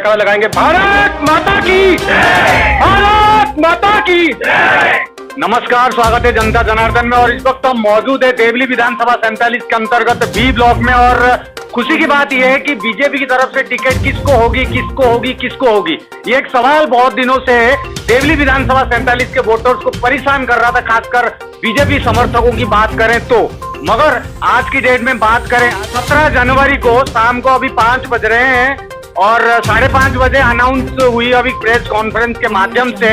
जयकारा लगाएंगे। भारत माता की, भारत माता की। नमस्कार, स्वागत है जनता जनार्दन में। और इस वक्त हम मौजूद है देवली विधानसभा 47 के अंतर्गत बी ब्लॉक में। और खुशी की बात यह है कि बीजेपी की तरफ से टिकट किसको होगी, किसको होगी, किसको होगी, ये एक सवाल बहुत दिनों से देवली विधानसभा 47 के वोटर्स को परेशान कर रहा था, खासकर बीजेपी समर्थकों की बात करें तो। मगर आज की डेट में बात करें, 17 जनवरी को शाम को अभी 5 बज रहे हैं और 5:30 बजे अनाउंस हुई अभी प्रेस कॉन्फ्रेंस के माध्यम से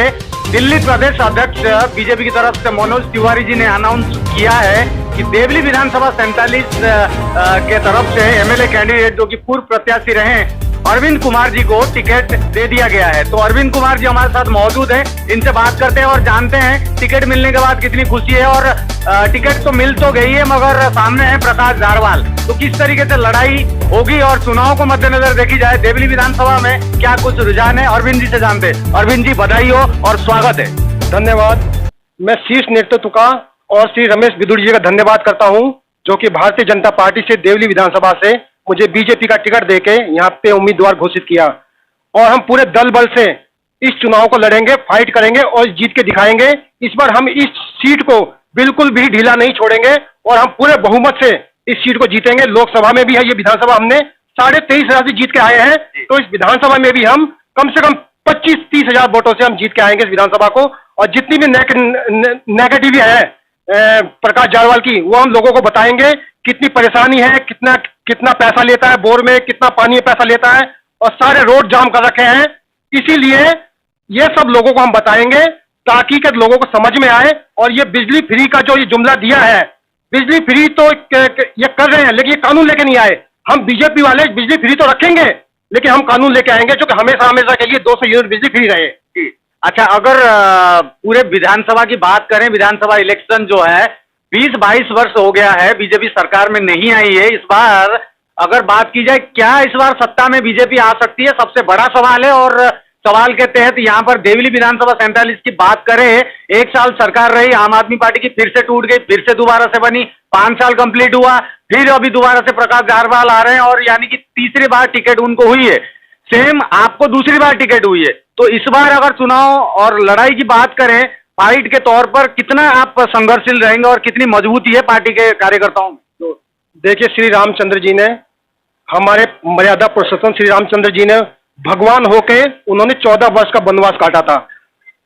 दिल्ली प्रदेश अध्यक्ष बीजेपी की तरफ से मनोज तिवारी जी ने अनाउंस किया है कि देवली विधानसभा 47 के तरफ से एमएलए कैंडिडेट जो कि पूर्व प्रत्याशी रहे अरविंद कुमार जी को टिकट दे दिया गया है। तो अरविंद कुमार जी हमारे साथ मौजूद हैं, इनसे बात करते हैं और जानते हैं टिकट मिलने के बाद कितनी खुशी है। और टिकट तो मिल तो गई है मगर सामने है प्रकाश जारवाल, तो किस तरीके से लड़ाई होगी और चुनाव को मद्देनजर देखी जाए देवली विधानसभा में क्या कुछ रुझान है, अरविंद जी से जानते हैं। अरविंद जी बधाई हो और स्वागत है। धन्यवाद। मैं शीर्ष नेतृत्व का और श्री रमेश बिदुड़ जी का धन्यवाद करता हूं, जो कि भारतीय जनता पार्टी से देवली विधानसभा से मुझे बीजेपी का टिकट देके यहाँ पे उम्मीदवार घोषित किया। और हम पूरे दल बल से इस चुनाव को लड़ेंगे, फाइट करेंगे और जीत के दिखाएंगे। इस बार हम इस सीट को बिल्कुल भी ढीला नहीं छोड़ेंगे और हम पूरे बहुमत से इस सीट को जीतेंगे। लोकसभा में भी है ये विधानसभा हमने 23,500 से जीत के आए हैं, तो इस विधानसभा में भी हम कम से कम 25-30 हजार वोटों से हम जीत के आएंगे इस विधानसभा को। और जितनी भी नेगेटिव है प्रकाश जारवाल की, वो हम लोगों को बताएंगे कितनी परेशानी है, कितना पैसा लेता है, बोर में कितना पानी में पैसा लेता है और सारे रोड जाम कर रखे हैं। इसीलिए ये सब लोगों को हम बताएंगे ताकि के लोगों को समझ में आए। और ये बिजली फ्री का जो ये जुमला दिया है, बिजली फ्री तो ये कर रहे हैं लेकिन ये कानून लेके नहीं आए। हम बीजेपी वाले बिजली फ्री तो रखेंगे लेकिन हम कानून लेके आएंगे जो कि हमेशा हमेशा के लिए 200 यूनिट बिजली फ्री रहे। अच्छा, अगर पूरे विधानसभा की बात करें, विधानसभा इलेक्शन जो है 20-22 वर्ष हो गया है, बीजेपी सरकार में नहीं आई है। इस बार अगर बात की जाए क्या इस बार सत्ता में बीजेपी आ सकती है, सबसे बड़ा सवाल है। और सवाल के तहत यहाँ पर देवली विधानसभा 47 की बात करें, 1 साल सरकार रही आम आदमी पार्टी की, फिर से टूट गई, फिर से दोबारा से बनी, 5 साल कंप्लीट हुआ, फिर अभी दोबारा से प्रकाश जारवाल आ रहे हैं और यानी कि तीसरी बार टिकट उनको हुई है। सेम आपको दूसरी बार टिकट हुई है। तो इस बार अगर चुनाव और लड़ाई की बात करें फाइट के तौर पर, कितना आप संघर्षशील रहेंगे और कितनी मजबूती है पार्टी के कार्यकर्ताओं में? तो देखिए, श्री रामचंद्र जी ने, हमारे मर्यादा पुरुषोत्तम श्री रामचंद्र जी ने भगवान होके उन्होंने 14 वर्ष का वनवास काटा था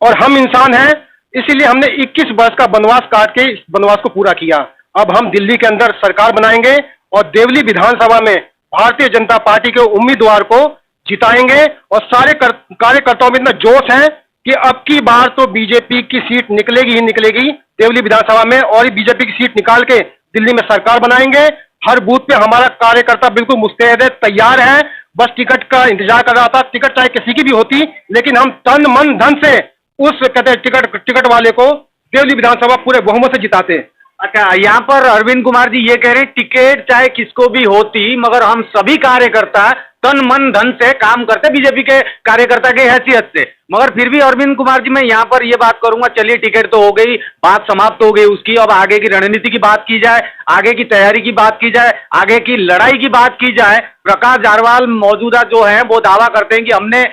और हम इंसान हैं, इसीलिए हमने 21 वर्ष का वनवास काट के इस वनवास को पूरा किया। अब हम दिल्ली के अंदर सरकार बनाएंगे और देवली विधानसभा में भारतीय जनता पार्टी के उम्मीदवार को जिताएंगे। और सारे कार्यकर्ताओं में इतना जोश है कि अब की बार तो बीजेपी की सीट निकलेगी ही निकलेगी देवली विधानसभा में, और बीजेपी की सीट निकाल के दिल्ली में सरकार बनाएंगे। हर बूथ पे हमारा कार्यकर्ता बिल्कुल मुस्तैद है, तैयार है, बस टिकट का इंतजार कर रहा था। टिकट चाहे किसी की भी होती, लेकिन हम तन मन धन से उस कहते टिकट वाले को देवली विधानसभा पूरे बहुमत से जिताते हैं। अच्छा, यहाँ पर अरविंद कुमार जी ये कह रहे हैं टिकट चाहे किसको भी होती मगर हम सभी कार्यकर्ता तन मन धन से काम करते बीजेपी के कार्यकर्ता के हैसियत से। मगर फिर भी अरविंद कुमार जी मैं यहाँ पर ये बात करूंगा, चलिए टिकट तो हो गई, बात समाप्त हो गई उसकी। अब आगे की रणनीति की बात की जाए, आगे की तैयारी की बात की जाए, आगे की लड़ाई की बात की जाए। प्रकाश जारवाल मौजूदा जो है वो दावा करते हैं कि हमने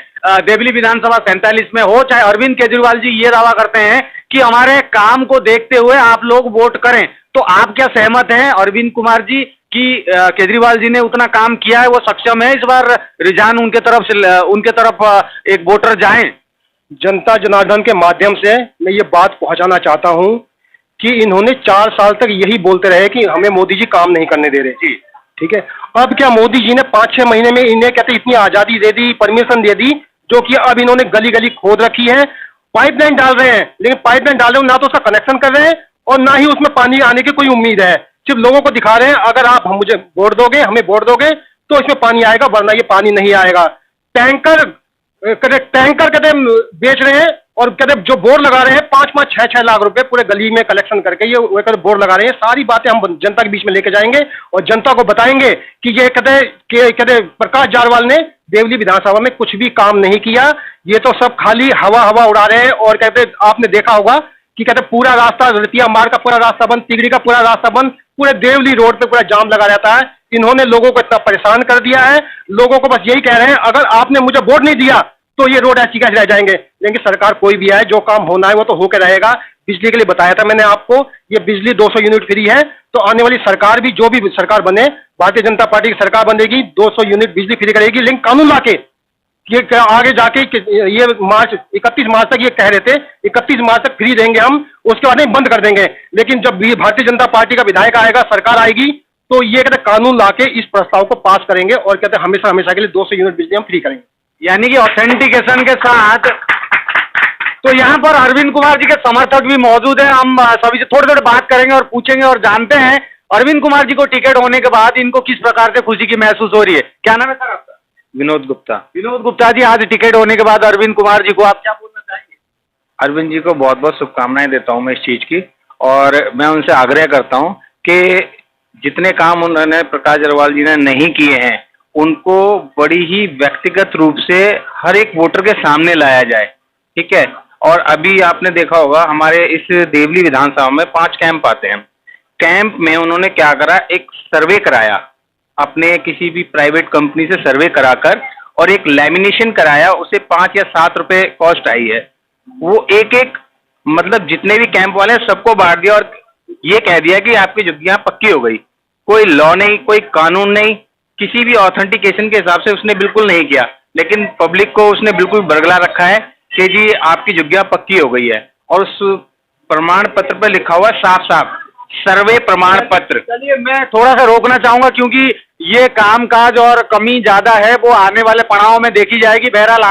देवली विधानसभा 47 में हो, चाहे अरविंद केजरीवाल जी ये दावा करते हैं कि हमारे काम को देखते हुए आप लोग वोट करें। तो आप क्या सहमत हैं अरविंद कुमार जी कि केजरीवाल जी ने उतना काम किया है, वो सक्षम है इस बार रुझान उनके तरफ एक वोटर जाएं? जनता जनार्दन के माध्यम से मैं ये बात पहुंचाना चाहता हूं कि इन्होंने 4 साल तक यही बोलते रहे कि हमें मोदी जी काम नहीं करने दे रहे जी, ठीक है। अब क्या मोदी जी ने 5-6 महीने में इन्हें कहते इतनी आजादी दे दी, परमिशन दे दी, जो कि अब इन्होंने गली गली खोद रखी है, पाइपलाइन डाल रहे हैं, लेकिन पाइपलाइन डाले ना तो उसका कनेक्शन कर रहे हैं और ना ही उसमें पानी आने की कोई उम्मीद है। सिर्फ लोगों को दिखा रहे हैं अगर आप मुझे वोट दोगे, हमें वोट दोगे तो इसमें पानी आएगा, वरना ये पानी नहीं आएगा। टैंकर कहते बेच रहे हैं और कहते जो बोर्ड लगा रहे हैं 5-5, 6-6 लाख रुपए पूरे गली में कलेक्शन करके ये कहते बोर्ड लगा रहे हैं। सारी बातें हम जनता के बीच में लेके जाएंगे और जनता को बताएंगे कि ये कहते प्रकाश जारवाल ने देवली विधानसभा में कुछ भी काम नहीं किया, ये तो सब खाली हवा उड़ा रहे हैं। और कहते आपने देखा होगा कि कहते पूरा रास्ता, रतिया मार्ग का पूरा रास्ता बंद, तिगड़ी का पूरा रास्ता बंद, पूरे देवली रोड पे पूरा जाम लगा रहता है। इन्होंने लोगों को इतना परेशान कर दिया है। लोगों को बस यही कह रहे हैं, अगर आपने मुझे वोट नहीं दिया तो ये रोड ऐसी कैसे रह जाएंगे। लेकिन सरकार कोई भी आए, जो काम होना है वो तो होकर रहेगा। बिजली के लिए बताया था मैंने आपको, ये बिजली 200 यूनिट फ्री है। तो आने वाली सरकार भी, जो भी सरकार बने, भारतीय जनता पार्टी की सरकार बनेगी, 200 यूनिट बिजली फ्री करेगी। लेकिन कानून लाके ये आगे जाके ये 31 मार्च तक ये कह रहे थे 31 मार्च तक फ्री देंगे हम, उसके बाद नहीं बंद कर देंगे। लेकिन जब भी भारतीय जनता पार्टी का विधायक आएगा, सरकार आएगी, तो ये कहते कानून लाके इस प्रस्ताव को पास करेंगे और कहते हमेशा हमेशा के लिए 200 यूनिट बिजली हम फ्री करेंगे। यानी कि ऑथेंटिकेशन के साथ। तो यहाँ पर अरविंद कुमार जी के समर्थक भी मौजूद हैं। हम सभी से थोड़ी थोड़ी बात करेंगे और पूछेंगे और जानते हैं अरविंद कुमार जी को टिकट होने के बाद इनको किस प्रकार से खुशी की महसूस हो रही है। क्या नाम है सर आपका? विनोद गुप्ता। विनोद गुप्ता जी, आज टिकट होने के बाद अरविंद कुमार जी को आप क्या बोलना चाहेंगे? अरविंद जी को बहुत बहुत शुभकामनाएं देता हूं मैं इस चीज़ की, और मैं उनसे आग्रह करता हूं कि जितने काम उन्होंने प्रकाश जरवाल जी ने नहीं किए हैं उनको बड़ी ही व्यक्तिगत रूप से हर एक वोटर के सामने लाया जाए, ठीक है। और अभी आपने देखा होगा हमारे इस देवली विधानसभा में 5 कैंप आते हैं। कैंप में उन्होंने क्या करा, एक सर्वे कराया, अपने किसी भी प्राइवेट कंपनी से सर्वे कराकर और एक लैमिनेशन कराया, उसे 5 या 7 रुपए कॉस्ट आई है। वो एक मतलब जितने भी कैंप वाले हैं सबको बांट दिया और ये कह दिया कि आपकी जगह पक्की हो गई। कोई लॉ नहीं, कोई कानून नहीं, किसी भी ऑथेंटिकेशन के हिसाब से उसने बिल्कुल नहीं किया, लेकिन पब्लिक को उसने बिल्कुल बरगला रखा है कि जी आपकी जगह पक्की हो गई है। और उस प्रमाण पत्र पर लिखा हुआ साफ साफ सर्वे प्रमाण पत्र। चलिए मैं थोड़ा सा रोकना चाहूंगा क्योंकि ये कामकाज और कमी ज्यादा है, वो आने वाले पड़ाव में देखी जाएगी। बहरहाल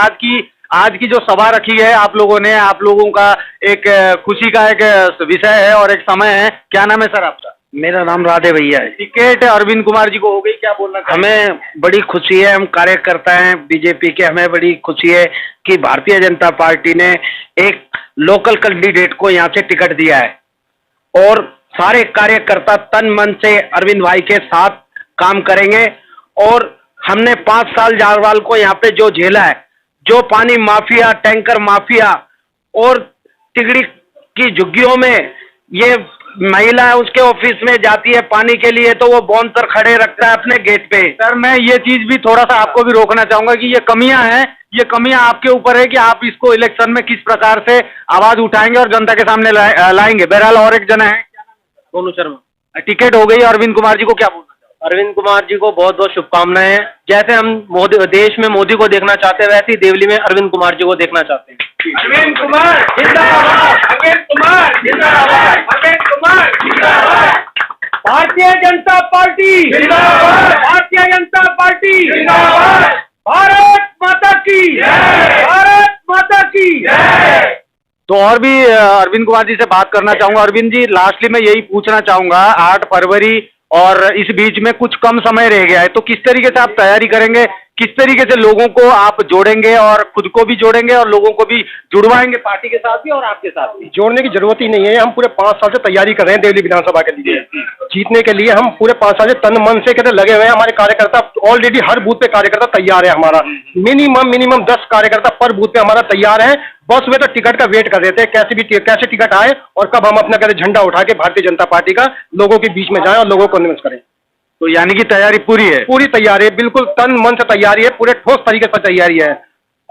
आज की जो सभा रखी है आप लोगों ने, आप लोगों का एक खुशी का एक विषय है और एक समय है। क्या नाम है सर आपका? मेरा नाम राधे भैया है। टिकट अरविंद कुमार जी को हो गई, क्या बोलना चाहेंगे? हमें बड़ी खुशी है, हम कार्यकर्ता हैं बीजेपी के, हमें बड़ी खुशी है कि भारतीय जनता पार्टी ने एक लोकल कैंडिडेट को यहाँ से टिकट दिया है और सारे कार्यकर्ता तन मन से अरविंद भाई के साथ काम करेंगे। और हमने 5 साल जारवाल को यहाँ पे जो झेला है, जो पानी माफिया, टैंकर माफिया और तिगड़ी की झुग्गियों में ये महिला है उसके ऑफिस में जाती है पानी के लिए तो वो बॉन्सर खड़े रखता है अपने गेट पे। सर मैं ये चीज भी थोड़ा सा आपको भी रोकना चाहूंगा कि ये कमियां हैं, ये कमियां आपके ऊपर है कि आप इसको इलेक्शन में किस प्रकार से आवाज उठाएंगे और जनता के सामने लाएंगे। बहरहाल और एक जना है, सोनू शर्मा। टिकट हो गई, अरविंद कुमार जी को क्या बोलना? अरविंद कुमार जी को बहुत बहुत शुभकामनाएं। जैसे हम देश में मोदी को देखना चाहते हैं, वैसे ही देवली में अरविंद कुमार जी को देखना चाहते हैं। अरविंद कुमार जिंदाबाद, अरविंद कुमार जिंदाबाद, अरविंद कुमार जिंदाबाद, भारतीय जनता पार्टी जिंदाबाद, भारतीय जनता पार्टी जिंदाबाद, भारत माता की जय, भारत माता की जय। तो और भी अरविंद कुमार जी से बात करना चाहूंगा। अरविंद जी, लास्टली मैं यही पूछना चाहूंगा, 8 फरवरी और इस बीच में कुछ कम समय रह गया है, तो किस तरीके से आप तैयारी करेंगे, किस तरीके से लोगों को आप जोड़ेंगे और खुद को भी जोड़ेंगे और लोगों को भी जुड़वाएंगे पार्टी के साथ भी और आपके साथ भी? जोड़ने की जरूरत ही नहीं है, हम पूरे 5 साल से तैयारी कर रहे हैं देवली विधानसभा के लिए जीतने के लिए। हम पूरे 5 साल से तन मन से कहते लगे हुए हैं। हमारे कार्यकर्ता ऑलरेडी हर बूथ पे कार्यकर्ता तैयार है हमारा, मिनिमम 10 कार्यकर्ता पर बूथ पे हमारा तैयार है। बस वे तो टिकट का वेट कर रहे थे, कैसे टिकट आए और कब हम अपना कहते झंडा उठा के भारतीय जनता पार्टी का लोगों के बीच में जाएं और लोगों को कन्विंस करें। तो यानी कि तैयारी पूरी है? पूरी तैयारी है, बिल्कुल तन मन से तैयारी है, पूरे ठोस तरीके से तैयारी है।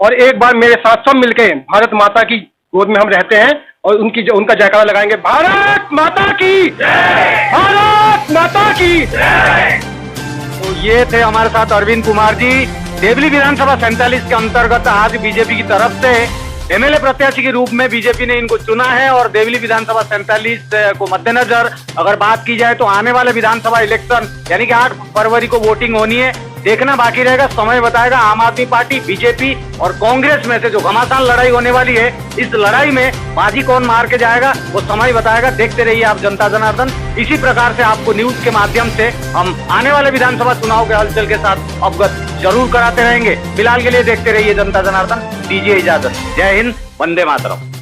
और एक बार मेरे साथ सब मिलके भारत माता की गोद में हम रहते हैं और उनका जयकारा लगाएंगे, भारत माता की जय, भारत माता की जय। तो ये थे हमारे साथ अरविंद कुमार जी। देवली विधानसभा 47 के अंतर्गत आज बीजेपी की तरफ से एमएलए प्रत्याशी के रूप में बीजेपी ने इनको चुना है। और देवली विधानसभा 47 को मद्देनजर अगर बात की जाए तो आने वाले विधानसभा इलेक्शन यानी कि 8 फरवरी को वोटिंग होनी है। देखना बाकी रहेगा, समय बताएगा। आम आदमी पार्टी, बीजेपी और कांग्रेस में से जो घमासान लड़ाई होने वाली है, इस लड़ाई में बाजी कौन मार के जाएगा वो समय बताएगा। देखते रहिए आप जनता जनार्दन। इसी प्रकार से आपको न्यूज के माध्यम से हम आने वाले विधानसभा चुनाव के हलचल के साथ अवगत जरूर कराते रहेंगे। फिलहाल के लिए देखते रहिए जनता जनार्दन। दीजिए इजाजत। जय हिंद, वंदे मातरम।